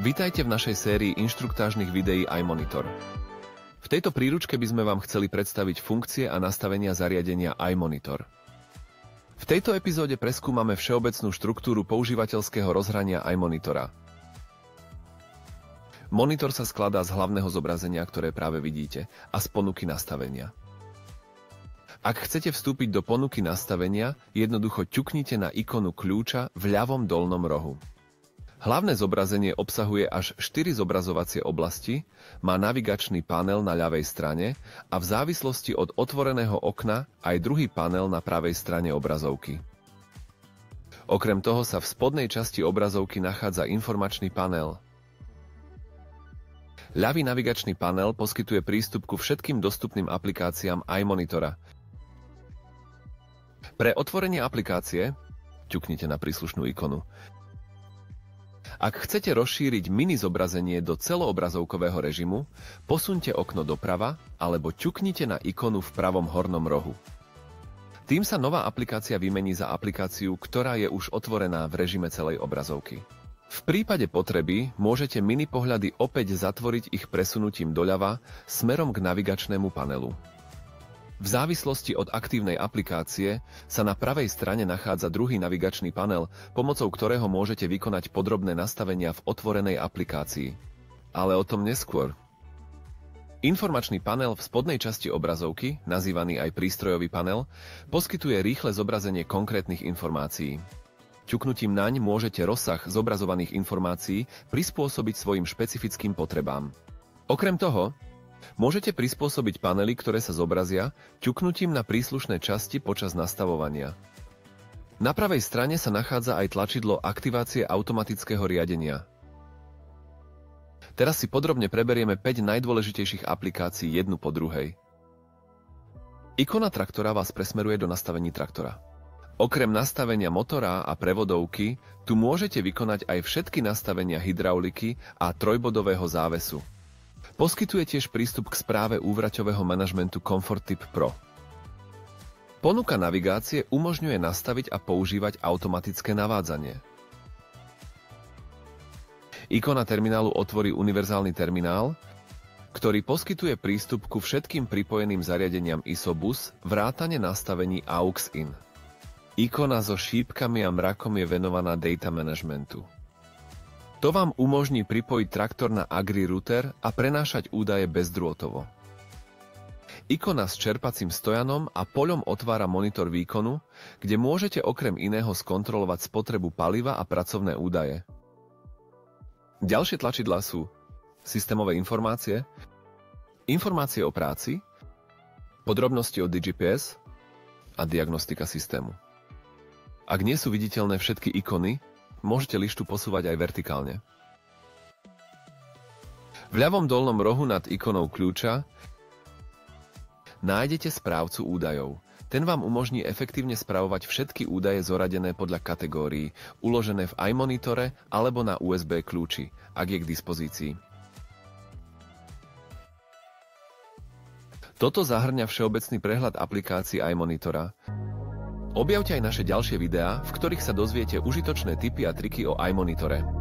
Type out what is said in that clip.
Vitajte v našej sérii inštruktážnych videí iMonitor. V tejto príručke by sme vám chceli predstaviť funkcie a nastavenia zariadenia iMonitor. V tejto epizóde preskúmame všeobecnú štruktúru používateľského rozhrania iMonitora. Monitor sa skladá z hlavného zobrazenia, ktoré práve vidíte, a z ponuky nastavenia. Ak chcete vstúpiť do ponuky nastavenia, jednoducho ťuknite na ikonu kľúča v ľavom dolnom rohu. Hlavné zobrazenie obsahuje až 4 zobrazovacie oblasti, má navigačný panel na ľavej strane a v závislosti od otvoreného okna aj druhý panel na pravej strane obrazovky. Okrem toho sa v spodnej časti obrazovky nachádza informačný panel. Ľavý navigačný panel poskytuje prístup ku všetkým dostupným aplikáciám iMonitora. Pre otvorenie aplikácie ťuknite na príslušnú ikonu. Ak chcete rozšíriť mini zobrazenie do celoobrazovkového režimu, posuňte okno doprava alebo ťuknite na ikonu v pravom hornom rohu. Tým sa nová aplikácia vymení za aplikáciu, ktorá je už otvorená v režime celej obrazovky. V prípade potreby môžete mini pohľady opäť zatvoriť ich presunutím doľava smerom k navigačnému panelu. V závislosti od aktívnej aplikácie sa na pravej strane nachádza druhý navigačný panel, pomocou ktorého môžete vykonať podrobné nastavenia v otvorenej aplikácii. Ale o tom neskôr. Informačný panel v spodnej časti obrazovky, nazývaný aj prístrojový panel, poskytuje rýchle zobrazenie konkrétnych informácií. Ťuknutím naň môžete rozsah zobrazovaných informácií prispôsobiť svojim špecifickým potrebám. Okrem toho, môžete prispôsobiť panely, ktoré sa zobrazia, ťuknutím na príslušné časti počas nastavovania. Na pravej strane sa nachádza aj tlačidlo aktivácie automatického riadenia. Teraz si podrobne preberieme 5 najdôležitejších aplikácií jednu po druhej. Ikona traktora vás presmeruje do nastavení traktora. Okrem nastavenia motora a prevodovky, tu môžete vykonať aj všetky nastavenia hydrauliky a trojbodového závesu. Poskytuje tiež prístup k správe úvraťového manažmentu ComfortTip Pro. Ponuka navigácie umožňuje nastaviť a používať automatické navádzanie. Ikona terminálu otvorí univerzálny terminál, ktorý poskytuje prístup ku všetkým pripojeným zariadeniam ISOBUS vrátane nastavení AUX-IN. Ikona so šípkami a mrakom je venovaná data managementu. To vám umožní pripojiť traktor na Agri router a prenášať údaje bezdrôtovo. Ikona s čerpacím stojanom a poľom otvára monitor výkonu, kde môžete okrem iného skontrolovať spotrebu paliva a pracovné údaje. Ďalšie tlačidlá sú systémové informácie, informácie o práci, podrobnosti o DigiPS a diagnostika systému. Ak nie sú viditeľné všetky ikony, môžete lištu posúvať aj vertikálne. V ľavom dolnom rohu nad ikonou kľúča nájdete správcu údajov. Ten vám umožní efektívne spravovať všetky údaje zoradené podľa kategórií, uložené v iMonitore alebo na USB kľúči, ak je k dispozícii. Toto zahŕňa všeobecný prehľad aplikácií iMonitora. Objavte aj naše ďalšie videá, v ktorých sa dozviete užitočné tipy a triky o iMonitore.